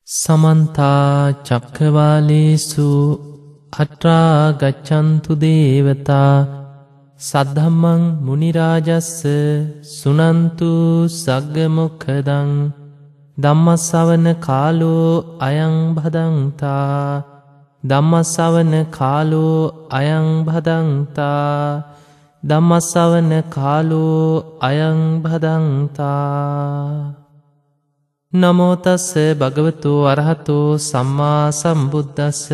සමන්තා චක්කවාලේසු අත්‍රා ගච්ඡන්තු දේවතා සද්ධම්මං මුනි රාජස්ස සුනන්තු සග්ග මොක්ඛදං ධම්මස්සවන කාලෝ අයං භදංතා ධම්මස්සවන කාලෝ අයං භදංතා ධම්මස්සවන කාලෝ අයං භදංතා නමෝ තස්ස භගවතු අරහතෝ සම්මා සම්බුද්දස්ස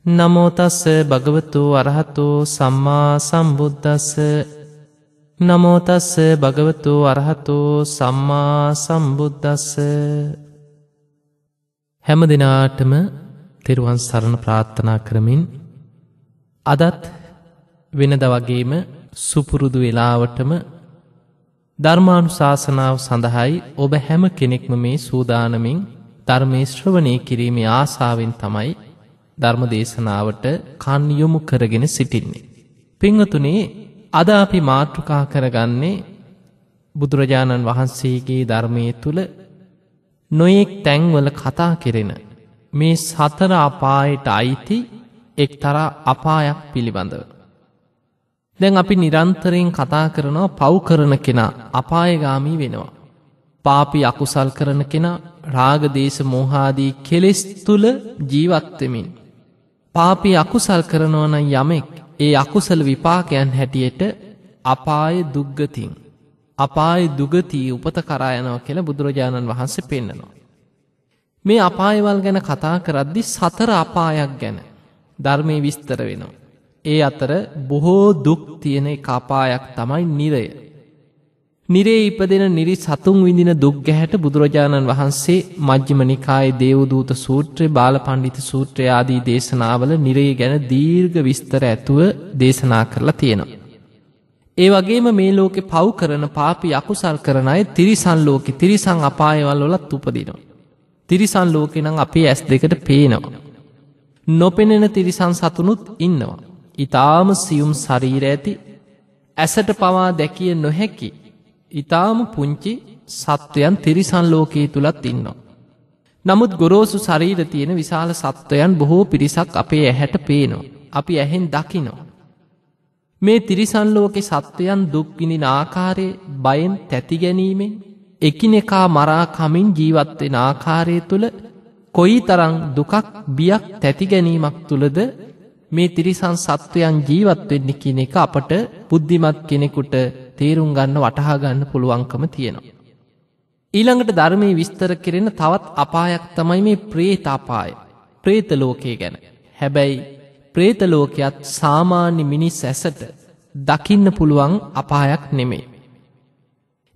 නමෝ තස්ස භගවතු අරහතෝ සම්මා සම්බුද්දස්ස නමෝ තස්ස භගවතු අරහතෝ සම්මා සම්බුද්දස්ස හැම දිනාටම තෙරුවන් සරණ ප්‍රාර්ථනා කරමින් අදත් වෙනද වගේම සුපුරුදු වේලාවටම ධර්මානුශාසනාව සඳහායි ඔබ හැම කෙනෙක්ම මේ සූදානමින් ධර්මයේ ශ්‍රවණය කිරීමේ ආසාවෙන් තමයි ධර්ම දේශනාවට කන් යොමු කරගෙන සිටින්නේ. පින්වතුනි, අද අපි මාතෘකා කරගන්නේ බුදුරජාණන් වහන්සේගේ ධර්මයේ තුල නොයෙක් තැන්වල කතා කෙරෙන මේ සතර අපායට අයිති එක්තරා අපායක් පිළිබඳව. දැන් අපි නිරන්තරයෙන් කතා කරනවා පව් කරන කෙනා අපායගාමී වෙනවා. පාපී අකුසල් කරන කෙනා රාග දේශ මෝහ ආදී කෙලෙස් තුල ජීවත් වෙමින් පාපී අකුසල් කරනවා නම් යමෙක් ඒ අකුසල විපාකයන් හැටියට අපාය දුග්ගතින් අපාය දුගති උපත කරා යනවා කියලා බුදුරජාණන් වහන්සේ පෙන්නනවා. මේ අපායවල් ගැන කතා කරද්දී සතර අපායක් ගැන ධර්මයේ විස්තර වෙනවා. ඒ අතර බොහෝ දුක් තියෙන එක අපායක් තමයි නිරය. නිරේ ඉපදෙන නිරි සතුන් විඳින දුක් ගැහැට බුදුරජාණන් වහන්සේ මජ්ක්‍ධිම නිකායේ දේවදූත සූත්‍රය, බාලපණ්ඩිත සූත්‍රය ආදී දේශනාවල නිරේ ගැන දීර්ඝ විස්තර ඇතුව දේශනා කරලා තියෙනවා. ඒ වගේම මේ ලෝකේ පව් කරන පාපී අකුසල් කරන අය තිරිසන් ලෝකේ තිරිසන් අපායවල වලත් උපදිනවා. තිරිසන් ලෝකේ නම් අපේ ඇස් දෙකට පේනවා. නොපෙනෙන තිරිසන් සතුනුත් ඉන්නවා. ඊටාම සියුම් ශරීර ඇති ඇසට පවා දැකිය නොහැකි ඊටාම පුංචි සත්වයන් තිරිසන් ලෝකයේ තුලත් ඉන්නවා. නමුත් ගොරෝසු ශරීර තියෙන විශාල සත්වයන් බොහෝ පිරිසක් අපේ ඇහැට පේනවා. අපි ඇහෙන් දකිනවා. මේ තිරිසන් ලෝකේ සත්වයන් දුක් විඳින ආකාරයේ බයෙන් තැති ගැනීමෙන් එකිනෙකා මරා කමින් ජීවත් වෙන ආකාරය තුල කොයිතරම් දුකක් බියක් තැති ගැනීමක් තුලද මේ තිරිසන් සත්වයන් ජීවත් වෙන්නේ කියන එක අපට බුද්ධිමත් කෙනෙකුට තේරුම් ගන්න වටහා ගන්න පුළුවන්කම තියෙනවා. ඊළඟට ධර්මයේ විස්තර කෙරෙන තවත් අපායක් තමයි මේ പ്രേත අපාය. പ്രേත ලෝකය ගැන. හැබැයි പ്രേත ලෝකයක් සාමාන්‍ය මිනිස් ඇසට දකින්න පුළුවන් අපායක් නෙමෙයි.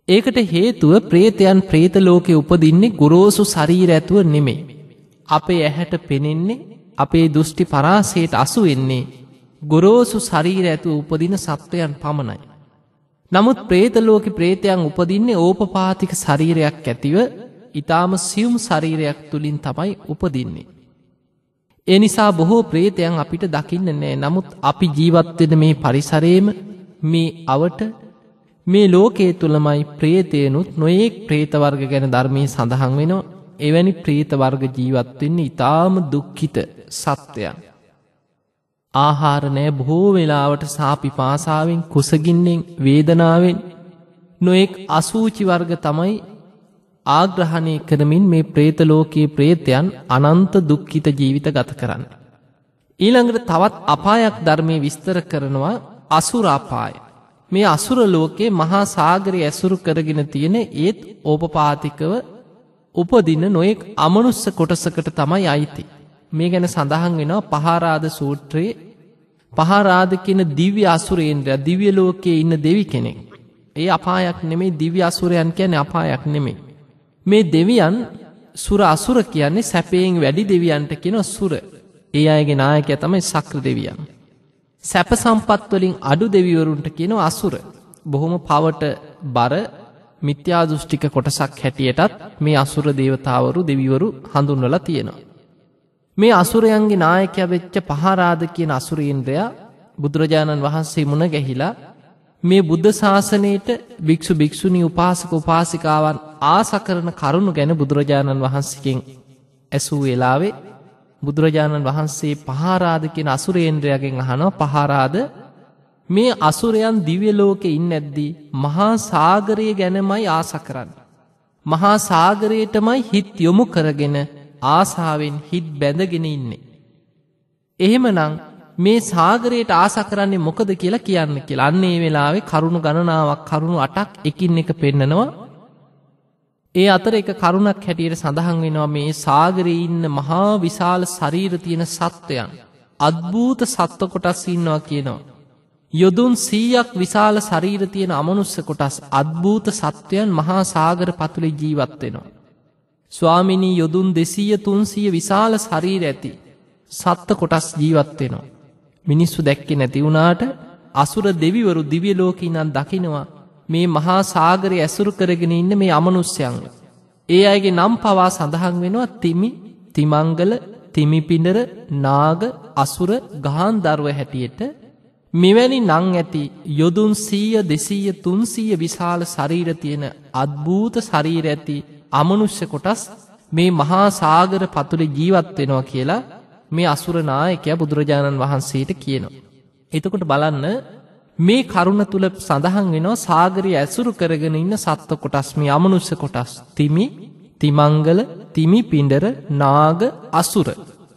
ඒකට හේතුව പ്രേතයන් പ്രേත ලෝකේ උපදින්නේ ගොරෝසු ශරීර ඇතුව නෙමෙයි. අපේ ඇහැට පෙනෙන්නේ අපේ දෘෂ්ටි පරාසයට අසු වෙන්නේ ගොරෝසු ශරීර ඇතුව උපදින සත්වයන් පමණයි. නමුත් പ്രേත ලෝකේ പ്രേතයන් උපදින්නේ ඕපපාතික ශරීරයක් ඇතිව ඊටාම සියුම් ශරීරයක් තුලින් තමයි උපදින්නේ. ඒ නිසා බොහෝ പ്രേතයන් අපිට දකින්න නෑ. නමුත් අපි ජීවත් වෙන මේ පරිසරයේම මේ අවට මේ ලෝකයේ තුලමයි പ്രേතයනුත් නොයේක් പ്രേත වර්ග ගැන ධර්මයේ සඳහන් වෙනවා. එවැනි ප්‍රේත වර්ග ජීවත් වෙන්නේ ඊටාම දුක්ඛිත සත්වයන්. ආහාර නැ බොහෝ වෙලාවට සාපිපාසාවෙන් කුසගින්නෙන් වේදනාවෙන් නොඑක් අසූචි වර්ග තමයි ආග්‍රහණය කරමින් මේ പ്രേත ලෝකයේ പ്രേතයන් අනන්ත දුක්ඛිත ජීවිත ගත කරන්නේ. ඊළඟට තවත් අපායක් ධර්මයේ විස්තර කරනවා අසුර අපාය. මේ අසුර ලෝකයේ මහා සාගරය ඇසුරු කරගෙන තියෙන ඒත් ඕපපාතිකව උපදින නොයෙක් අමනුස්ස කොටසකට තමයි අයිති. මේ ගැන සඳහන් වෙනවා පහාරාද සූත්‍රයේ. පහාරාද කියන දිව්‍ය අසුරේන්ද්‍රයා දිව්‍ය ලෝකයේ ඉන්න දෙවි කෙනෙක්. ඒ අපායක් නෙමෙයි, දිව්‍ය අසුරයන් කියන්නේ අපායක් නෙමෙයි. මේ දෙවියන් සුර අසුර කියන්නේ සැපයෙන් වැඩි දෙවියන්ට කියන සුර. ඒ අයගේ නායකයා තමයි ශක්‍ර දෙවියන්. සැප සම්පත් වලින් අඩු දෙවිවරුන්ට කියනවා අසුර. බොහොම පවට බර මිත්‍යා දෘෂ්ටික කොටසක් හැටියටත් මේ අසුර දේවතාවරු දෙවිවරු හඳුන්වලා තියෙනවා. මේ අසුරයන්ගේ නායකයා වෙච්ච පහාරාද කියන අසුරේන්ද්‍රයා බුදුරජාණන් වහන්සේ මුණ ගැහිලා මේ බුද්ධ ශාසනයට භික්ෂු භික්ෂුණී උපාසක උපාසිකාවන් ආස කරන කරුණු ගැන බුදුරජාණන් වහන්සේගෙන් ඇසූ වෙලාවේ බුදුරජාණන් වහන්සේ පහාරාද කියන අසුරේන්ද්‍රයාගෙන් අහනවා, පහාරාද මේ අසුරයන් දිව්‍ය ලෝකේ ඉන්නේ නැද්දී මහා සාගරය ගැනමයි ආස කරන්නේ. මහා සාගරයටමයි හිත යොමු කරගෙන ආසාවෙන් හිත බැඳගෙන ඉන්නේ. එහෙමනම් මේ සාගරයට ආස කරන්නේ මොකද කියලා කියන්න කියලා. අන්න ඒ වෙලාවේ කරුණු ගණනාවක්, කරුණු 8ක් එකින් එක පෙන්නනවා. ඒ අතර එක කරුණක් හැටියට සඳහන් වෙනවා මේ සාගරයේ ඉන්න මහා විශාල ශරීර තියෙන සත්වයන්, අද්භූත සත්ව කොටස් ඉන්නවා කියනවා. යොදුන් 100ක් විශාල ශරීර තියෙන අමනුෂ්‍ය කොටස්, අද්භූත සත්වයන් මහා සාගර පතුලේ ජීවත් වෙනවා. ස්වාමිනී යොදුන් 200 300 විශාල ශරීර ඇති සත්ත්ව කොටස් ජීවත් වෙනවා. මිනිස්සු දැක්කේ නැති වුණාට අසුර දෙවිවරු දිව්‍ය ලෝකේ ඉඳන් දකිනවා මේ මහා සාගරය ඇසුරු කරගෙන ඉන්න මේ අමනුෂ්‍යයන්. ඒ අයගේ නම් පවා සඳහන් වෙනවා තිමි, තිමංගල, තිමිපිඬර, නාග, අසුර, ගාන්ධර්ව හැටියට. මෙවැනි නම් ඇති යොදුන් 100 200 300 විශාල ශරීර තියෙන අද්භූත ශරීර ඇති අමනුෂ්‍ය කොටස් මේ මහා සාගර පතුලේ ජීවත් වෙනවා කියලා මේ අසුර නායකයා බුදුරජාණන් වහන්සේට කියනවා. එතකොට බලන්න මේ කරුණ තුල සඳහන් වෙනවා සාගරය ඇසුරු කරගෙන ඉන්න සත්ත්ව කොටස්, මේ අමනුෂ්‍ය කොටස් තිමි, තිමංගල, තිමිපිඬර, නාග, අසුර.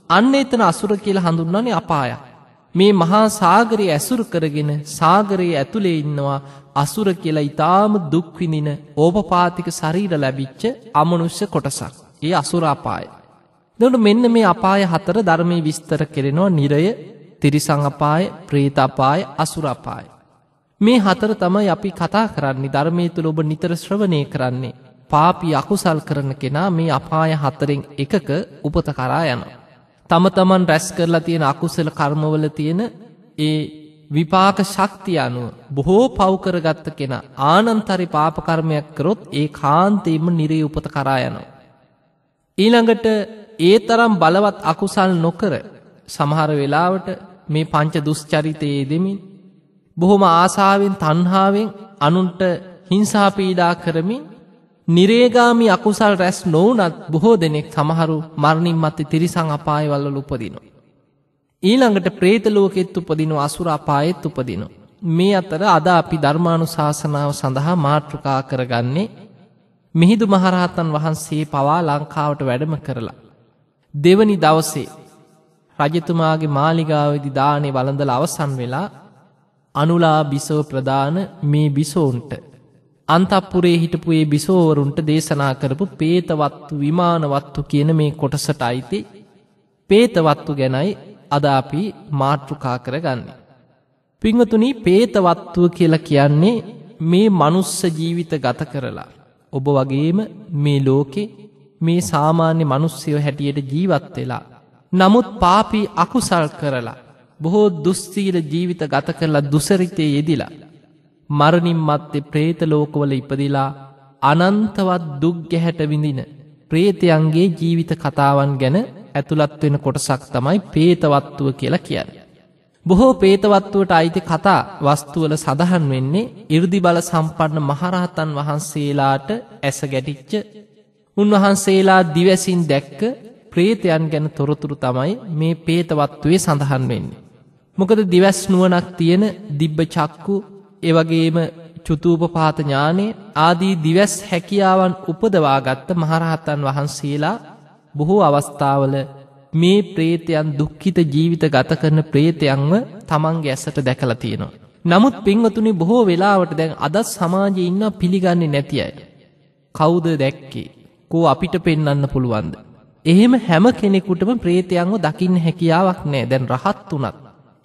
අන්න එතන අසුර කියලා හඳුන්වන්නේ අපායක්. මේ මහා සාගරය ඇසුරු කරගෙන සාගරයේ ඇතුලේ ඉන්නවා අසුර කියලා ඊටාම දුක් විඳින ඕපපාතික ශරීර ලැබිච්ච අමනුෂ්‍ය කොටසක්. ඒ අසුර අපාය. එතකොට මෙන්න මේ අපාය 4 ධර්මයේ විස්තර කෙරෙනවා. නිරය, තිරිසං අපාය, പ്രേත අපාය, අසුර අපාය. මේ 4 තමයි අපි කතා කරන්නේ. ධර්මයේ තුල ඔබ නිතර ශ්‍රවණය කරන්නේ. පාපී අකුසල් කරන කෙනා මේ අපාය 4න් එකක උපත කරා යනවා. තම තමන් රැස් කරලා තියෙන අකුසල කර්මවල තියෙන ඒ විපාක ශක්තිය අනුව බොහෝ පව් කරගත්ත කෙනා ආනන්තරි පාප කර්මයක් කරොත් ඒ කාන්තේම නිරේ උපත කරා යනවා. ඊළඟට ඒ තරම් බලවත් අකුසල් නොකර සමහර වෙලාවට මේ පංච දුස්චරිතයේ දෙමින් බොහොම ආසාවෙන් තණ්හාවෙන් අනුන්ට හිංසා පීඩා කරමින් නිරේගාමි අකුසල් රැස් නොවුනත් බොහෝ දෙනෙක් සමහරු මරණින් මත්තේ තිරිසං අපායවල උපදිනවා. ඊළඟට പ്രേත ලෝකෙත් උපදිනවා, අසුර අපායෙත් උපදිනවා. මේ අතර අද අපි ධර්මානුශාසනාව සඳහා මාතෘකා කරගන්නේ මිහිඳු මහරහතන් වහන්සේ පවා ලංකාවට වැඩම කරලා දෙවනි දවසේ රජතුමාගේ මාලිගාවේදී දානේ වළඳලා අවසන් වෙලා අනුලා බිසව ප්‍රදාන මේ බිසෝන්ට අන්තපුරේ හිටපු ඒ බිසෝවරුන්ට දේශනා කරපු පේතවත්තු විමානවත්තු කියන මේ කොටසට අයිති පේතවත්තු ගැනයි අද අපි මාතෘකා කරගන්නේ. පින්වතුනි, පේතවත්තුව කියලා කියන්නේ මේ මනුස්ස ජීවිත ගත කරලා ඔබ වගේම මේ ලෝකේ මේ සාමාන්‍ය මිනිස්සුયો හැටියට ජීවත් වෙලා නමුත් පාපී අකුසල් කරලා බොහෝ දුස්සීල ජීවිත ගත කරලා දුසරිතේ යෙදිලා මරණින් මත්තේ പ്രേත ලෝකවල ඉපදිලා අනන්තවත් දුක් ගැහැට විඳින പ്രേතයන්ගේ ජීවිත කතාවන් ගැන ඇතුළත් වෙන කොටසක් තමයි പ്രേතවත්තුව කියලා කියන්නේ. බොහෝ പ്രേතවත්තුවට අයිති කතා වස්තුවල සඳහන් වෙන්නේ 이르දි බල සම්පන්න මහරහතන් වහන්සේලාට ඇස ගැටිච්ච උන්වහන්සේලා දිවසින් දැක්ක പ്രേතයන් ගැන තොරතුරු තමයි මේ പ്രേතවත්තුවේ සඳහන් වෙන්නේ. මොකද දිවස් නුවණක් තියෙන දිබ්බ චක්කු, ඒ වගේම චුතූපපාත ඥානෙ ආදී දිවස් හැකියාවන් උපදවාගත්ත මහරහතන් වහන්සේලා බොහෝ අවස්ථාවල මේ പ്രേතයන් දුක්ඛිත ජීවිත ගත කරන പ്രേතයන්ව තමන්ගේ ඇසට දැකලා තියෙනවා. නමුත් පින්වතුනි, බොහෝ වෙලාවට දැන් අද සමාජයේ ඉන්න පිළිගන්නේ නැති අය කවුද දැක්කේ? කෝ අපිට පෙන්වන්න පුළුවන්ද? එහෙම හැම කෙනෙකුටම പ്രേතයන්ව දකින්න හැකියාවක් නැහැ. දැන් රහත් උනත්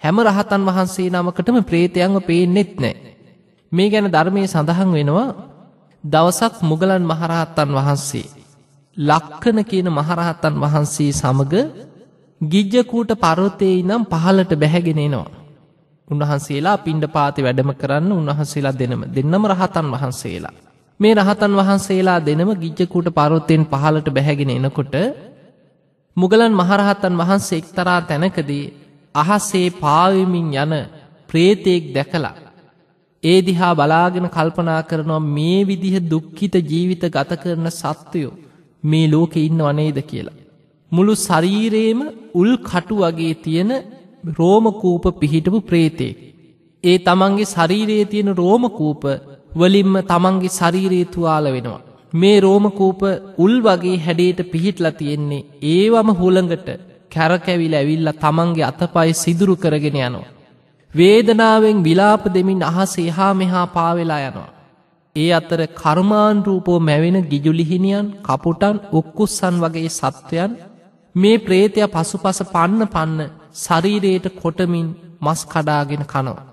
හැම රහතන් වහන්සේ නමකටම പ്രേතයන්ව පේන්නෙත් නැහැ. මේ ගැන ධර්මයේ සඳහන් වෙනවා. දවසක් මුගලන් මහරහතන් වහන්සේ ලක්කන කියන මහරහතන් වහන්සේ සමග ගිජ්ජකූට පර්වතයේ ඉඳන් පහළට බැහැගෙන එනවා. උන්වහන්සේලා පිණ්ඩපාතේ වැඩම කරන්න උන්වහන්සේලා දෙන්නම රහතන් වහන්සේලා. මේ රහතන් වහන්සේලා දෙනම ගිජ්ජකූට පර්වතයෙන් පහළට බැහැගෙන එනකොට මුගලන් මහරහතන් වහන්සේ එක්තරා තැනකදී අහසේ පාවෙමින් යන പ്രേතෙක් දැකලා ඒ දිහා බලාගෙන කල්පනා කරනවා මේ විදිහ දුක්ඛිත ජීවිත ගත කරන සත්වයෝ මේ ලෝකේ ඉන්නව නේද කියලා. මුළු ශරීරේම උල් කටු වගේ තියෙන රෝම කූප පිහිටපු ප්‍රේතෙක්. ඒ තමන්ගේ ශරීරයේ තියෙන රෝම කූප වලින්ම තමන්ගේ ශරීරයේ තුවාල වෙනවා. මේ රෝම කූප උල් වගේ හැඩයට පිහිටලා තියෙන්නේ ඒවම හුළඟට කැරකැවිලා ඇවිල්ලා තමන්ගේ අතපය සිදුරු කරගෙන යනවා. වේදනාවෙන් විලාප දෙමින් අහසේ එහා මෙහා පාවෙලා යනවා. ඒ අතර කර්මාන් රූපෝ මැවෙන ගිජුලිහිනියන් කපුටන් උක්කුස්සන් වගේ සත්වයන් මේ ප්‍රේතයා පසුපස පන්න ශරීරයට කොටමින් මස් කඩාගෙන කනවා.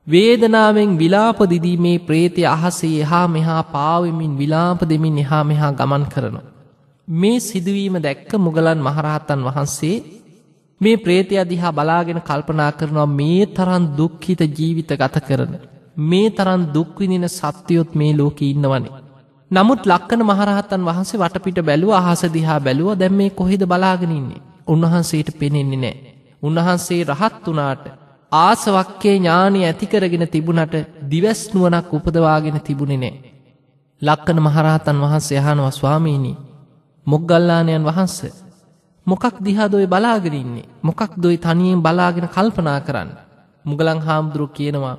වේදනාවෙන් විලාප දිදී මේ ප්‍රේතය අහසේ එහා මෙහා පාවෙමින් විලාප දෙමින් එහා මෙහා ගමන් කරනවා. මේ සිදුවීම දැක්ක මුගලන් මහරහතන් වහන්සේ මේ ප්‍රේතය දිහා බලාගෙන කල්පනා කරනවා මේ තරම් දුක්ඛිත ජීවිත ගත කරන මේ තරම් දුක් විඳින සත්වයොත් මේ ලෝකේ ඉන්නවනේ. නමුත් ලක්කන මහරහතන් වහන්සේ වටපිට බැලුවා අහස දිහා බැලුවා දැන් මේ කොහෙද බලාගෙන ඉන්නේ? උන්වහන්සේට පේන්නේ නැහැ. උන්වහන්සේ රහත් වුණාට ආසවක්කේ ඥානය ඇති කරගෙන තිබුණට දිවස් නුවණක් උපදවාගෙන තිබුණේ නැහැ. ලක්කන මහරහතන් වහන්සේ අහනවා ස්වාමීනි මොග්ගල්ලාණන් වහන්සේ මොකක් දිහාද ඔය බලාගෙන ඉන්නේ? මොකක්ද ඔය තනියෙන් බලාගෙන කල්පනා කරන්නේ? මුගලන් හාමුදුරුවෝ කියනවා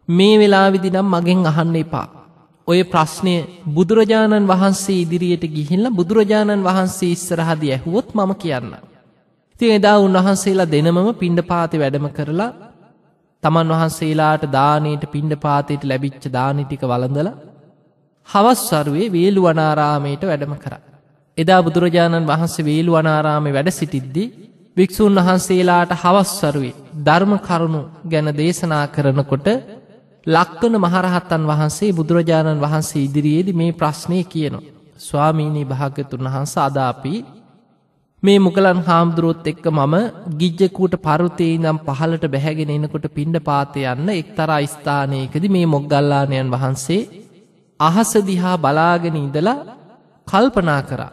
මේ වෙලාවේදී නම් මගෙන් අහන්න එපා. ඔය ප්‍රශ්නය බුදුරජාණන් වහන්සේ ඉදිරියට ගිහිල්ලා බුදුරජාණන් වහන්සේ ඉස්සරහදී ඇහුවොත් මම කියන්නම්. ඉතින් එදා උන්වහන්සේලා දෙනමම පිණ්ඩපාතේ වැඩම කරලා තමන් වහන්සේලාට දානෙට පිණ්ඩපාතේට ලැබිච්ච දානි ටික වළඳලා හවස් වරුවේ වේළුවනාරාමයට වැඩම කරා. එදා බුදුරජාණන් වහන්සේ වේළුවනාරාමේ වැඩ සිටිද්දී භික්ෂුන් වහන්සේලාට හවස් වරුවේ ධර්ම කරුණු ගැන දේශනා කරනකොට ලක්කන මහරහතන් වහන්සේ බුදුරජාණන් වහන්සේ ඉදිරියේදී මේ ප්‍රශ්නේ කියනවා. ස්වාමීනි භාග්‍යතුන් වහන්සේ අද අපි මේ මුගලන් හාමුදුරුවොත් එක්ක මම ගිජ්ජකූට පර්වතයේ ඉඳන් පහළට බැහැගෙන එනකොට පිණ්ඩපාතේ යන්න එක්තරා ස්ථානයකදී මේ මොග්ගල්ලාණන් වහන්සේ අහස දිහා බලාගෙන ඉඳලා කල්පනා කරා.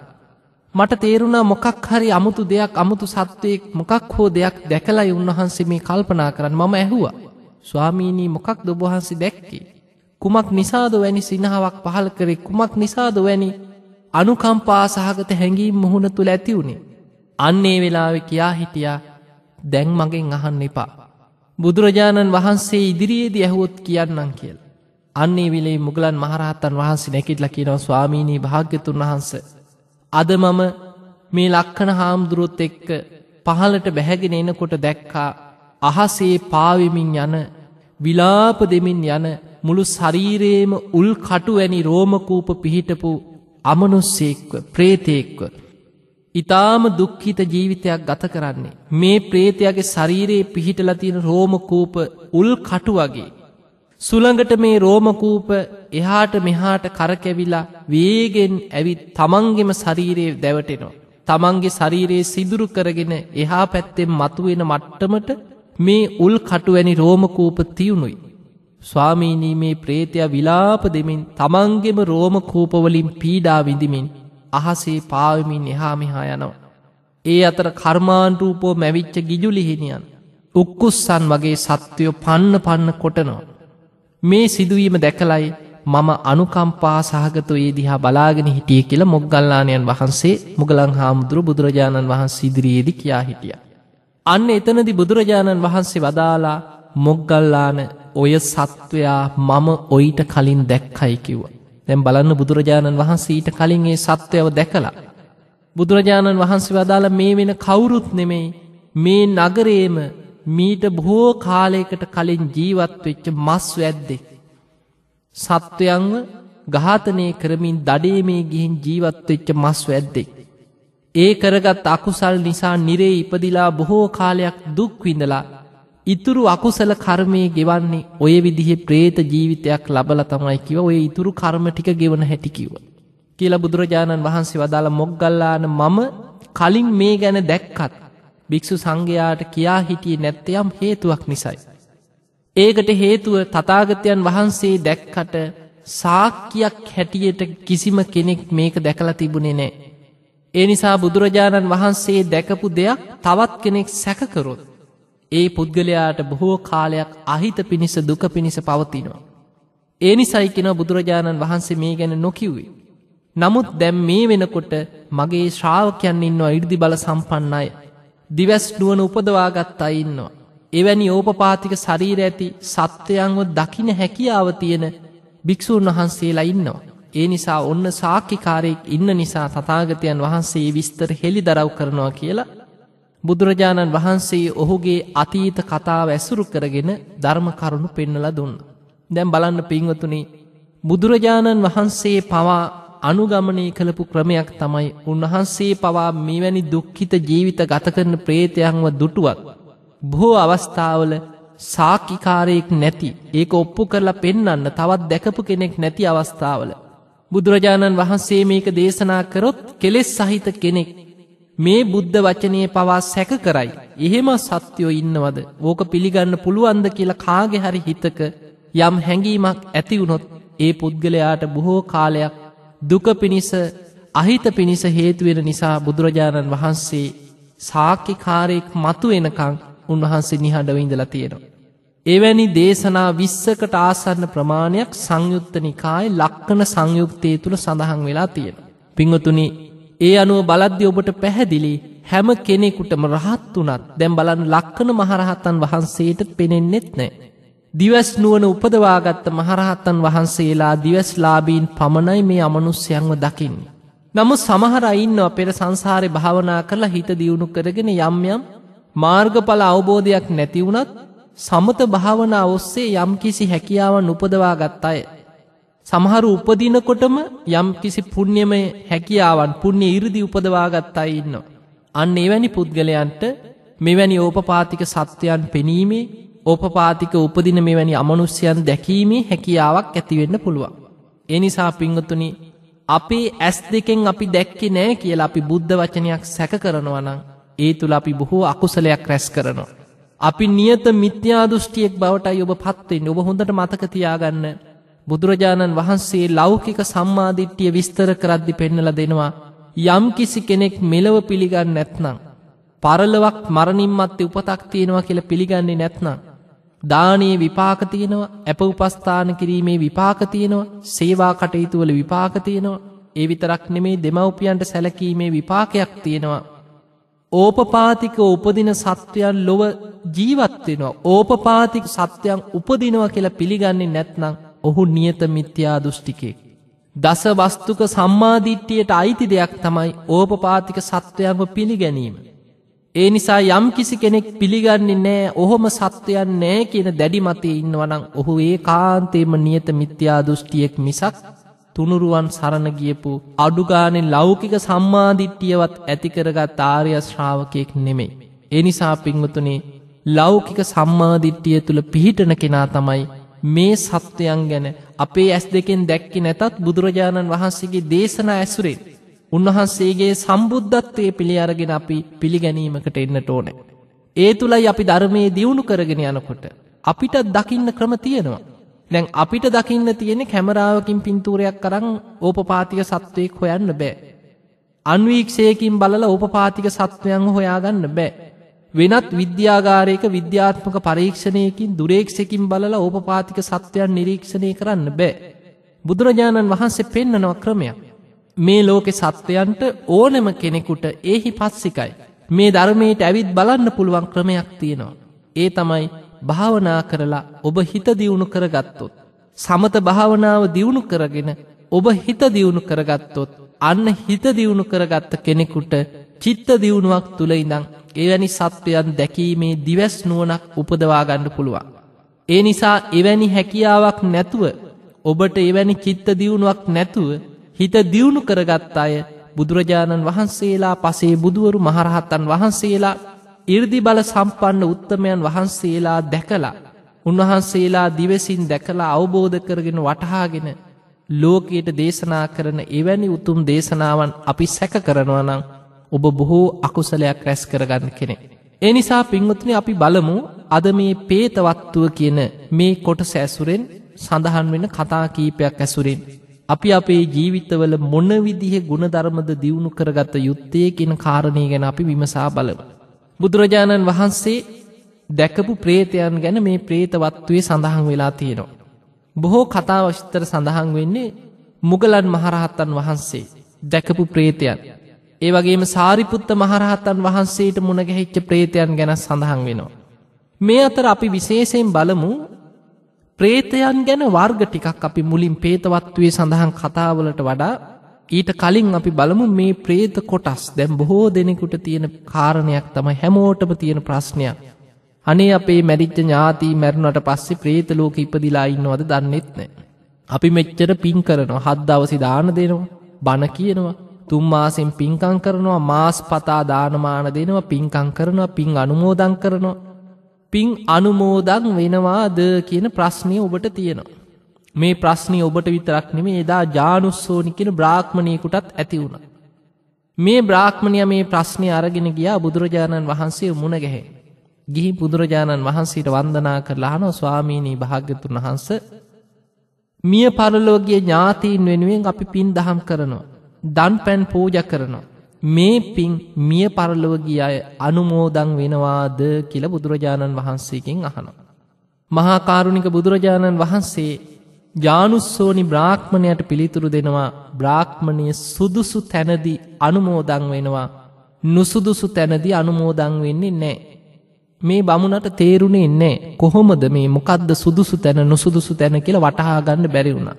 මට තේරුණා මොකක් හරි අමුතු දෙයක් අමුතු සත්වයක් මොකක් හෝ දෙයක් දැකලායි උන්වහන්සේ මේ කල්පනා කරන්නේ. මම ඇහුවා ස්වාමීනි මොකක්ද ඔබ වහන්සේ දැක්කේ? කුමක් නිසාද වැනි සිනහාවක් පහළ කරේ? කුමක් නිසාද වැනි අනුකම්පා සහගත හැඟීම් මුහුණ තුල ඇති වුනේ? අන්නේ වෙලාවේ කියා හිටියා දැන් මගෙන් අහන්න එපා. බුදුරජාණන් වහන්සේ ඉදිරියේදී ඇහුවොත් කියන්නම් කියලා. අන්නේ වෙලේ මුගලන් මහරහතන් වහන්සේ නැගිටලා කියනවා ස්වාමීනි භාග්‍යතුන් වහන්සේ අද මම මේ ලක්කන හාමුදුරුවොත් එක්ක පහළට බැහැගෙන එනකොට දැක්කා අහසේ පාවෙමින් යන විලාප දෙමින් යන මුළු ශරීරයේම උල් කටු වැනි රෝම කූප පිහිටපු අමනුස්සයෙක්ව ප්‍රේතයෙක්ව ඊටාම දුක්ඛිත ජීවිතයක් ගත කරන්නේ. මේ ප්‍රේතයාගේ ශරීරයේ පිහිටලා තියෙන රෝම කූප උල් කටු වගේ සුළඟට මේ රෝම කූප එහාට මෙහාට කරකැවිලා වේගෙන් ඇවිත් තමන්ගේම ශරීරයේ දැවටෙනවා. තමන්ගේ ශරීරයේ සිදුරු කරගෙන එහා පැත්තෙන් මතුවෙන මට්ටමට මේ උල් කටු වැනි රෝම කූප තියුණුයි. ස්වාමීනි මේ ප්‍රේතයා විලාප දෙමින් තමන්ගේම රෝම කූප වලින් පීඩා විඳිමින් අහසේ පාවෙමින් එහා මෙහා යනවා. ඒ අතර කර්මාන් රූපෝ මැවිච්ච ගිජුලිහිනියන් උක්කුස්සන් වගේ සත්වයෝ පන්න කොටනවා. මේ සිදුවීම දැකලයි මම අනුකම්පා සහගතව ඒ දිහා බලාගෙන හිටියේ කියලා මොග්ගල්ලාණන් වහන්සේ මුගලන් හාමුදුරුවෝ බුදුරජාණන් වහන්සේ ඉදිරියේදී කියා හිටියා. අන්න එතනදී බුදුරජාණන් වහන්සේ වදාලා මොග්ගල්ලාන ඔය සත්වයා මම ඔయిత කලින් දැක්කයි කිව්වා. දැන් බලන්න බුදුරජාණන් වහන්සේ ඊට කලින් ඒ සත්වයව දැකලා බුදුරජාණන් වහන්සේ වදාලා මේ වෙන කවුරුත් නෙමෙයි මේ නගරේම මීට බොහෝ කාලයකට කලින් ජීවත් වෙච්ච මස් වැද්දෙක්. සත්වයන්ව ඝාතනය කරමින් දඩේමේ ගිහින් ජීවත් වෙච්ච මස් වැද්දෙක්. ඒ කරගත් අකුසල් නිසා නිරේ ඉපදිලා බොහෝ කාලයක් දුක් විඳලා ඉතුරු අකුසල කර්මයේ ගෙවන්නේ ඔය විදිහේ പ്രേත ජීවිතයක් ලබලා තමයි කිව්වා. ඔය ඉතුරු කර්ම ටික ගෙවන හැටි කිව්වා. කියලා බුදුරජාණන් වහන්සේ වදාලා මොග්ගල්ලාන මම කලින් මේ ගැන දැක්කත් භික්ෂු සංඝයාට කියා හිටියේ නැත්තේ යම් හේතුවක් නිසායි. ඒකට හේතුව තථාගතයන් වහන්සේ දැක්කට සාක්කියක් හැටියට කිසිම කෙනෙක් මේක දැකලා තිබුණේ නැහැ. ඒ නිසා බුදුරජාණන් වහන්සේ දැකපු දෙයක් තවත් කෙනෙක් සැක කරොත් ඒ පුද්ගලයාට බොහෝ කාලයක් අහිත පිණිස දුක පිණිස පවතිනවා. ඒ නිසායි කියන බුදුරජාණන් වහන්සේ මේ ගැන නොකියුවේ. නමුත් දැන් මේ වෙනකොට මගේ ශ්‍රාවකයන් ඉන්නවා 이르දි බල සම්පන්න අය. දිවස් නුවණ උපදවාගත් අය ඉන්නවා. එවැනි ඕපපාතික ශරීර ඇති සත්වයන්ව දකින්න හැකියාව තියෙන භික්ෂූන් වහන්සේලා ඉන්නවා. ඒ නිසා ඔන්න සාක්කිකාරයෙක් ඉන්න නිසා තථාගතයන් වහන්සේ විස්තර හෙළිදරව් කරනවා කියලා බුදුරජාණන් වහන්සේ ඔහුගේ අතීත කතාව ඇසුරු කරගෙන ධර්ම කරුණු පෙන්වලා දුන්නා. දැන් බලන්න පින්වතුනි, බුදුරජාණන් වහන්සේ පවා අනුගමනය කළපු ක්‍රමයක් තමයි උන්වහන්සේ පවා මෙවැනි දුක්ඛිත ජීවිත ගත කරන ප්‍රේතයන්ව දුටුවත් බොහෝ අවස්ථාවල සාක්කිකාරයෙක් නැති, ඒක ඔප්පු කරලා පෙන්වන්න තවත් දැකපු කෙනෙක් නැති අවස්ථාවල බුදුරජාණන් වහන්සේ මේක දේශනා කරොත් කෙලෙස් සහිත කෙනෙක් මේ බුද්ධ වචනේ පවා සැක කරයි. එහෙම සත්‍යෝ ඉන්නවද? ඕක පිළිගන්න පුළුවන්ද කියලා කාගේ හරි හිතක යම් හැඟීමක් ඇති වුණොත් ඒ පුද්ගලයාට බොහෝ කාලයක් දුක පිණිස අහිත පිණිස හේතු වෙන නිසා බුදුරජාණන් වහන්සේ සාක්කිකාරයෙක් මතු වෙනකන් උන්වහන්සේ නිහඬව ඉඳලා තියෙනවා. එවැනි දේශනා 20කට ආසන්න ප්‍රමාණයක් සංයුත්ත නිකායේ ලක්කන සංයුක්තයේ තුල සඳහන් වෙලා තියෙනවා. පින්වතුනි, ඒ අනුව බලද්දී ඔබට පැහැදිලි හැම කෙනෙකුටම රහත් උනත් දැන් බලන්න ලක්කන මහරහතන් වහන්සේට පෙනෙන්නෙත් නැහැ. දිවස් නුවණ උපදවාගත්ත මහරහතන් වහන්සේලා දිවස්ලාභීන් පමණයි මේ අමනුෂ්‍යයන්ව දකින්නේ. නමුත් සමහර අය ඉන්නවා පෙර සංසාරේ භාවනා කරලා හිත දියුණු කරගෙන යම් යම් මාර්ගඵල අවබෝධයක් නැති වුණත් සමත භාවනා ඔස්සේ යම් කිසි හැකියාවන් උපදවා ගත්ත අය. සමහරු උපදිනකොටම යම් කිසි පුණ්‍යමය හැකියාවන් පුණ්‍ය 이르දි උපදවා ගත්ත අය ඉන්නවා. අන්න එවැනි පුද්ගලයන්ට මෙවැනි ඕපපාතික සත්‍යයන් පෙනීමේ, ඕපපාතික උපදින මෙවැනි අමනුෂ්‍යයන් දැකීමේ හැකියාවක් ඇති වෙන්න පුළුවන්. ඒ නිසා පින්වතුනි, අපේ ඇස් දෙකෙන් අපි දැක්කේ නැහැ කියලා අපි බුද්ධ වචනයක් සැක කරනවා නම් ඒ තුල අපි බොහෝ අකුසලයක් රැස් කරනවා. අපි නියත මිත්‍යා දෘෂ්ටියෙක් බවටයි ඔබ පත් වෙන්නේ. ඔබ හොඳට මතක තියාගන්න. බුදුරජාණන් වහන්සේ ලෞකික සම්මාදිට්ඨිය විස්තර කරද්දී පෙන්නලා දෙනවා, යම් කිසි කෙනෙක් මෙලව පිළිගන්නේ නැත්නම්, පරලොවක් මරණින් මත්තේ උපතක් තියෙනවා කියලා පිළිගන්නේ නැත්නම්, දානයේ විපාක තියෙනවා, අප උපස්ථාන කිරීමේ විපාක තියෙනවා, සේවා කටයුතු වල විපාක තියෙනවා. ඒ විතරක් නෙමේ දෙමව්පියන්ට සැලකීමේ විපාකයක් තියෙනවා. ඕපපාතික උපදින සත්වයන් ලොව ජීවත් වෙනවා. ඕපපාතික සත්වයන් උපදිනවා කියලා පිළිගන්නේ නැත්නම් ඔහු නියත මිත්‍යා දෘෂ්ටිකයෙක්. දස වස්තුක සම්මාදිට්ඨියට අයිති දෙයක් තමයි ඕපපාතික සත්වයන්ව පිළිගැනීම. ඒ නිසා යම් කිසි කෙනෙක් පිළිගන්නේ නැහැ, ඔහොම සත්වයන් නැහැ කියන දැඩි මතයේ ඉන්නවා නම් ඔහු ඒකාන්තයෙන්ම නියත මිත්‍යා දෘෂ්ටියෙක් මිසක් තුනුරුවන් සරණ ගියපු අඩුගානේ ලෞකික සම්මාදිට්ඨියවත් ඇති කරගත් ආර්ය ශ්‍රාවකයෙක් නෙමෙයි. ඒ නිසා පින්වතුනි, ලෞකික සම්මාදිට්ඨිය තුල පිහිටන කෙනා තමයි මේ සත්‍යයන් ගැන අපේ ඇස් දෙකෙන් දැක්කේ නැතත් බුදුරජාණන් වහන්සේගේ දේශනා ඇසුරෙන් උන්වහන්සේගේ සම්බුද්ධත්වයේ පිළි අරගෙන අපි පිළිගැනීමකට එන්නට ඕනේ. ඒ තුලයි අපි ධර්මයේ දියුණු කරගෙන යනකොට අපිට දකින්න ක්‍රම තියෙනවා. දැන් අපිට දකින්න තියෙන්නේ කැමරාවකින් පින්තූරයක් අරන් ඕපපාතික සත්වයක් හොයන්න බෑ. අන්වීක්ෂයකින් බලලා ඕපපාතික සත්වයන්ව හොයාගන්න බෑ. වෙනත් විද්‍යාගාරයක විද්‍යාත්මක පරීක්ෂණයකින් දුරේක්ෂයකින් බලලා ඕපපාතික සත්වයන් නිරීක්ෂණය කරන්න බෑ. බුදුරජාණන් වහන්සේ පෙන්නන ක්‍රමයක්. මේ ලෝකේ සත්වයන්ට ඕනෑම කෙනෙකුට ඒහි පස්සිකයි මේ ධර්මයට ඇවිත් බලන්න පුළුවන් ක්‍රමයක් තියෙනවා. ඒ තමයි භාවනා කරලා ඔබ හිත දියුණු කරගත්තොත්, සමත භාවනාව දියුණු කරගෙන ඔබ හිත දියුණු කරගත්තොත්, අන්න හිත දියුණු කරගත්ත කෙනෙකුට චිත්ත දියුණුවක් තුල ඉඳන් එවැනි සත්වයන් දැකීමේ දිවස් නුවණක් උපදවා ගන්න පුළුවන්. ඒ නිසා එවැනි හැකියාවක් නැතුව, ඔබට එවැනි චිත්ත දියුණුවක් නැතුව හිත දියුණු කරගත් අය බුදුරජාණන් වහන්සේලා, පසේ බුදුවරු, මහරහතන් වහන්සේලා, 이르දි බල සම්පන්න උත්තමයන් වහන්සේලා දැකලා, උන්වහන්සේලා දිවසින් දැකලා අවබෝධ කරගෙන වටහාගෙන ලෝකයට දේශනා කරන එවැනි උතුම් දේශනාවන් අපි සැක කරනවා නම් ඔබ බොහෝ අකුසලයක් රැස් කරගන්න කෙනෙක්. ඒ නිසා පින්වත්නි, අපි බලමු අද මේ පේතවත්තුව කියන මේ කොටස ඇසුරෙන් සඳහන් වෙන කතා කීපයක් ඇසුරෙන් අපි අපේ ජීවිතවල මොන විදිහේ ගුණධර්මද දියුණු කරගත යුත්තේ කියන කාරණේ ගැන අපි විමසා බලමු. බුදුරජාණන් වහන්සේ දැකපු ප්‍රේතයන් ගැන මේ ප්‍රේතවත්වයේ සඳහන් වෙලා තියෙනවා. බොහෝ කතා විස්තර සඳහන් වෙන්නේ මුගලන් මහරහතන් වහන්සේ දැකපු ප්‍රේතයන්, ඒ වගේම සාරිපුත්ත මහරහතන් වහන්සේට මුණ ගැහිච්ච ප්‍රේතයන් ගැන සඳහන් වෙනවා. මේ අතර අපි විශේෂයෙන් බලමු ප්‍රේතයන් ගැන වර්ග ටිකක්. අපි මුලින් പ്രേතවත්වයේ සඳහන් කතාවලට වඩා ඊට කලින් අපි බලමු මේ പ്രേත කොටස්. දැන් බොහෝ දෙනෙකුට තියෙන කාරණයක් තමයි, හැමෝටම තියෙන ප්‍රශ්නයක්. අනේ අපේ මැරිච්ච ඥාති මැරුණට පස්සේ പ്രേත ලෝකෙ ඉපදිලා ඉන්නවද දන්නෙත් නැහැ. අපි මෙච්චර පින් කරනවා, 7 දවසේ දාන දෙනවා, බණ කියනවා, 3 මාසෙන් පින්කම් කරනවා, මාස් පතා දානමාන දෙනවා, පින්කම් කරනවා, පින් අනුමෝදන් කරනවා. පින් අනුමෝදන් වෙනවාද කියන ප්‍රශ්නය ඔබට තියෙනවා. මේ ප්‍රශ්නය ඔබට විතරක් නෙමෙයි, එදා ජානුස්සෝනි කියන බ්‍රාහ්මණයෙකුටත් ඇති වුණා. මේ බ්‍රාහ්මණයා මේ ප්‍රශ්නය අරගෙන ගියා බුදුරජාණන් වහන්සේ මුණ ගැහෙන්න. ගිහින් බුදුරජාණන් වහන්සේට වන්දනා කරලා අහනවා, ස්වාමීනි භාග්‍යතුන් වහන්සේ, මිය පරලෝකීය ඥාතීන් වෙනුවෙන් අපි පින් දහම් කරනවා, දන් පැන් පූජා කරනවා. මේ පින් මිය පරලෝකීය අය අනුමෝදන් වෙනවාද කියලා බුදුරජාණන් වහන්සේගෙන් අහනවා. මහා කාරුණික බුදුරජාණන් වහන්සේ ජානුස්සෝනි බ්‍රාහ්මණයට පිළිතුරු දෙනවා, බ්‍රාහ්මණය සුදුසු තැනදී අනුමෝදන් වෙනවා, නුසුදුසු තැනදී අනුමෝදන් වෙන්නේ නැහැ. මේ බමුණට තේරුණේ නැහැ කොහොමද මේ මොකද්ද සුදුසු තැන නුසුදුසු තැන කියලා වටහා ගන්න බැරි වුණා.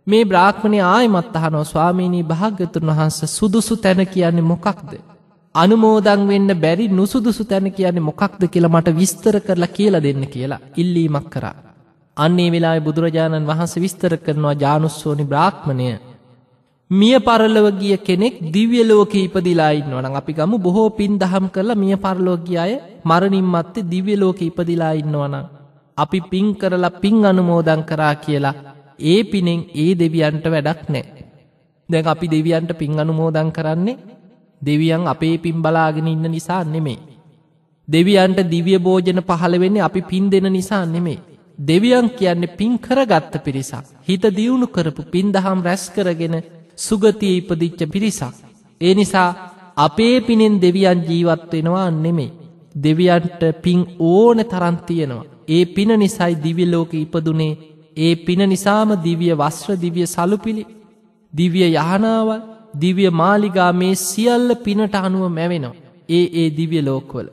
මේ බ්‍රාහ්මණය ආයෙමත් අහනවා, ස්වාමීනි භාග්‍යතුන් වහන්සේ සුදුසු තැන කියන්නේ මොකක්ද? අනුමෝදන් වෙන්න බැරි නුසුදුසු තැන කියන්නේ මොකක්ද කියලා මට විස්තර කරලා කියලා දෙන්න කියලා ඉල්ලීමක් කරා. අන්නේ වෙලාවේ බුදුරජාණන් වහන්සේ විස්තර කරනවා, ජානුස්සෝනි බ්‍රාහ්මණය මිය පරලොව ගිය කෙනෙක් දිව්‍ය ලෝකෙ ඉපදිලා ඉන්නවා නම්, අපි ගමු බොහෝ පින් දහම් කරලා මිය පරලොව ගිය අය මරණින් මත්තේ දිව්‍ය ලෝකෙ ඉපදිලා ඉන්නවා නම්, අපි පින් කරලා පින් අනුමෝදන් කරා කියලා ඒ පිනෙන් ඒ දෙවියන්ට වැඩක් නැහැ. දැන් අපි දෙවියන්ට පින් අනුමෝදන් කරන්නේ දෙවියන් අපේ පින් බලාගෙන ඉන්න නිසා නෙමෙයි. දෙවියන්ට දිව්‍ය භෝජන පහළ වෙන්නේ අපි පින් දෙන නිසා නෙමෙයි. දෙවියන් කියන්නේ පින් කරගත්ත පිරිසක්. හිත දියුණු කරපු පින් දහම් රැස් කරගෙන සුගතියේ ඉපදිච්ච පිරිසක්. ඒ නිසා අපේ පිනෙන් දෙවියන් ජීවත් වෙනවා නෙමෙයි. දෙවියන්ට පින් ඕනේ තරම් තියෙනවා. ඒ පින නිසායි දිව්‍ය ලෝකෙ ඉපදුනේ. ඒ පින නිසාම දිව්‍ය වස්ත්‍ර, දිව්‍ය සලුපිලි, දිව්‍ය යහනාවල්, දිව්‍ය මාලිගා මේ සියල්ල පිනට අනුව මැවෙනවා ඒ දිව්‍ය ලෝකවල.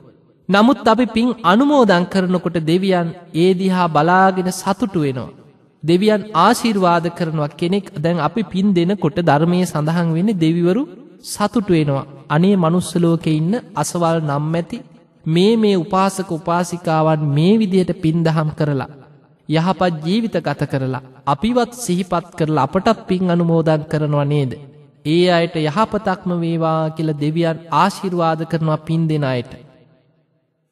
නමුත් අපි පින් අනුමෝදන් කරනකොට දෙවියන් ඒ දිහා බලාගෙන සතුටු වෙනවා. දෙවියන් ආශිර්වාද කරනවා. කෙනෙක් දැන් අපි පින් දෙනකොට ධර්මයේ සඳහන් වෙන්නේ දෙවිවරු සතුටු වෙනවා. අනේ මනුස්ස ලෝකේ ඉන්න අසවල් නම් ඇති මේ උපාසක උපාසිකාවන් මේ විදියට පින් දහම් කරලා යහපත් ජීවිත ගත කරලා අපිවත් සිහිපත් කරලා අපටත් පින් අනුමෝදන් කරනවා නේද? ඒ අයට යහපතක්ම වේවා කියලා දෙවියන් ආශිර්වාද කරනවා පින් දෙන අයට.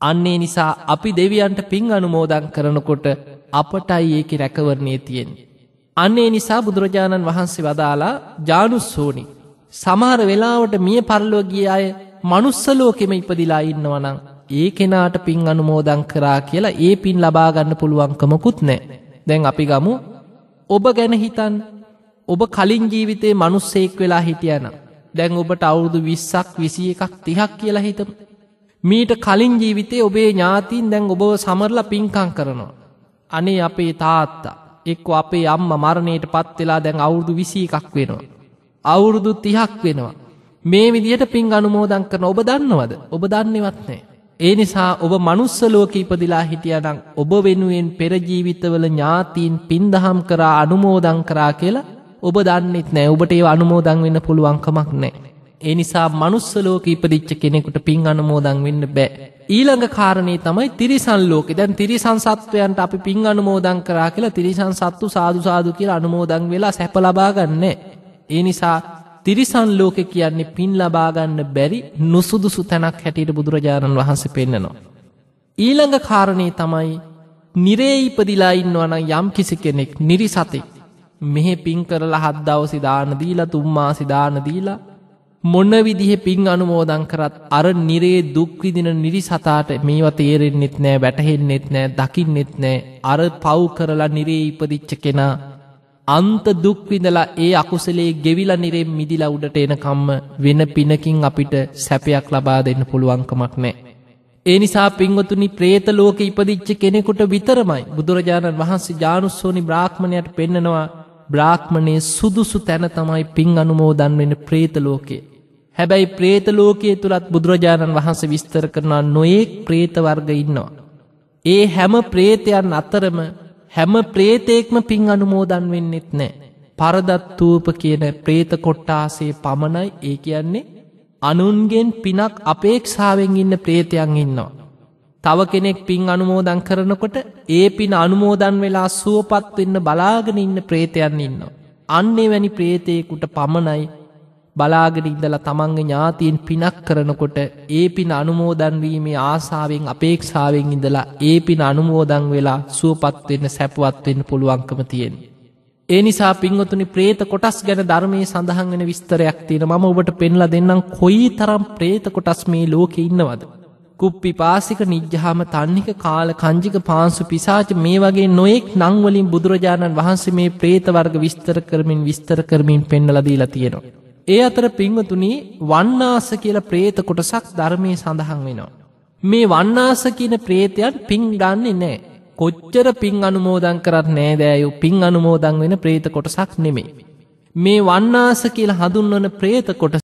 අන්නේ නිසා අපි දෙවියන්ට පින් අනුමෝදන් කරනකොට අපටයි ඒකේ රැකවරණේ තියෙන්නේ. අන්නේ නිසා බුදුරජාණන් වහන්සේ වදාලා, ජානුස්සෝනි සමහර වෙලාවට මිය පරලොව ගිය අය මනුස්ස ලෝකෙම ඉපදිලා ඉන්නවා නම් ඒ කෙනාට පින් අනුමෝදන් කරා කියලා ඒ පින් ලබා ගන්න පුළුවන්කමකුත් නැහැ. දැන් අපි ගමු ඔබ ගැන හිතන්න. ඔබ කලින් ජීවිතේ මිනිස්සෙක් වෙලා හිටියානම් දැන් ඔබට අවුරුදු 20ක් 21ක් 30ක් කියලා හිතමු. මීට කලින් ජීවිතේ ඔබේ ඥාතීන් දැන් ඔබව සමරලා පින්කම් කරනවා. අනේ අපේ තාත්තා එක්ක අපේ අම්මා මරණයට පත් වෙලා දැන් අවුරුදු 21ක් වෙනවා. අවුරුදු 30ක් වෙනවා. මේ විදියට පින් අනුමෝදන් කරන ඔබ දන්නවද? ඔබ දන්නේවත් නැහැ. ඒ නිසා ඔබ මනුස්ස ලෝකෙ ඉපදිලා හිටියානම් ඔබ වෙනුවෙන් පෙර ජීවිතවල ඥාතීන් පින් දහම් කරා අනුමෝදන් කරා කියලා ඔබ දන්නෙත් නැහැ. ඔබට ඒව අනුමෝදන් වෙන්න පුළුවන් කමක් නැහැ. ඒ නිසා මනුස්ස ලෝකෙ ඉපදිච්ච කෙනෙකුට පින් අනුමෝදන් වෙන්න බෑ. ඊළඟ කාරණේ තමයි තිරිසන් ලෝකේ. දැන් තිරිසන් සත්වයන්ට අපි පින් අනුමෝදන් කරා කියලා තිරිසන් සත්තු සාදු සාදු කියලා අනුමෝදන් වෙලා සැප ලබා ගන්නෑ. ඒ නිසා තිරිසන් ලෝකෙ කියන්නේ පින් ලබා ගන්න බැරි නුසුදුසු තැනක් හැටියට බුදුරජාණන් වහන්සේ පෙන්නනවා. ඊළඟ කාරණේ තමයි නිරේ ඉපදිලා ඉන්නවා නම් යම් කිසි කෙනෙක් නිරිසතෙක් මෙහෙ පින් කරලා 7 දවසේ දාන දීලා 3 මාසේ දාන දීලා මොන විදිහේ පින් අනුමෝදන් කරත් අර නිරේ දුක් විඳින නිරිසතාට මේවා තේරෙන්නෙත් නෑ, වැටහෙන්නෙත් නෑ, දකින්නෙත් නෑ. අර පව් කරලා නිරේ ඉපදිච්ච කෙනා අන්ත දුක් විඳලා ඒ අකුසලයේ ගෙවිලා නිරෙන් මිදිලා උඩට එනකම්ම වෙන පිනකින් අපිට සැපයක් ලබා දෙන්න පුළුවන් කමක් නෑ. ඒ නිසා පින්වතුනි, പ്രേත ලෝකෙ ඉපදිච්ච කෙනෙකුට විතරමයි බුදුරජාණන් වහන්සේ ජානුස්සෝනි බ්‍රාහ්මණයට පෙන්නනවා බ්‍රාහ්මණයේ සුදුසු තැන තමයි පින් අනුමෝදන් වෙන പ്രേත ලෝකේ. හැබැයි പ്രേත ලෝකයේ තුලත් බුදුරජාණන් වහන්සේ විස්තර කරනවා නොඑක් പ്രേත වර්ග ඉන්නවා. ඒ හැම പ്രേතයන් අතරම හැම പ്രേතෙක්ම පින් අනුමෝදන් වෙන්නෙත් නැහැ. පරදත්තූප කියන പ്രേත කොට්ටාසේ පමණයි. ඒ කියන්නේ අනුන්ගෙන් පිනක් අපේක්ෂාවෙන් ඉන්න പ്രേතයන් ඉන්නවා. තව කෙනෙක් පින් අනුමෝදන් කරනකොට ඒ පින අනුමෝදන් වෙලා සුවපත් වෙන්න බලාගෙන ඉන්න പ്രേතයන් ඉන්නවා. අන්නේ වැනි പ്രേතයෙකුට පමණයි බලාගෙන ඉඳලා තමන්ගේ ඥාතීන් පිනක් කරනකොට ඒ පින අනුමෝදන් වීමේ ආසාවෙන් අපේක්ෂාවෙන් ඉඳලා ඒ පින අනුමෝදන් වෙලා සුවපත් වෙන්න සැපවත් වෙන්න පුළුවන්කම තියෙනවා. ඒ නිසා පින්වතුනි പ്രേත කොටස් ගැන ධර්මයේ සඳහන් වෙන විස්තරයක් තියෙනවා. මම ඔබට පෙන්ලා දෙන්නම් කොයිතරම් പ്രേත කොටස් මේ ලෝකේ ඉන්නවද. කුප්පිපාසික නිජ්ජහම තන්නික කාල කංජික පාංශු පිසාච මේ වගේ නොඑක් නම් වලින් බුදුරජාණන් වහන්සේ මේ പ്രേත වර්ග විස්තර කරමින් පෙන්වලා දීලා තියෙනවා. ඒ අතර පින්වතුනි වන්නාස කියලා പ്രേත කොටසක් ධර්මයේ සඳහන් වෙනවා. මේ වන්නාස කියන പ്രേතයන් පින් ගන්නෙ නැහැ. කොච්චර පින් අනුමෝදන් කරත් නෑදෑයෝ පින් අනුමෝදන් වෙන പ്രേත කොටසක් නෙමෙයි. මේ වන්නාස කියලා හඳුන්වන പ്രേත කොටස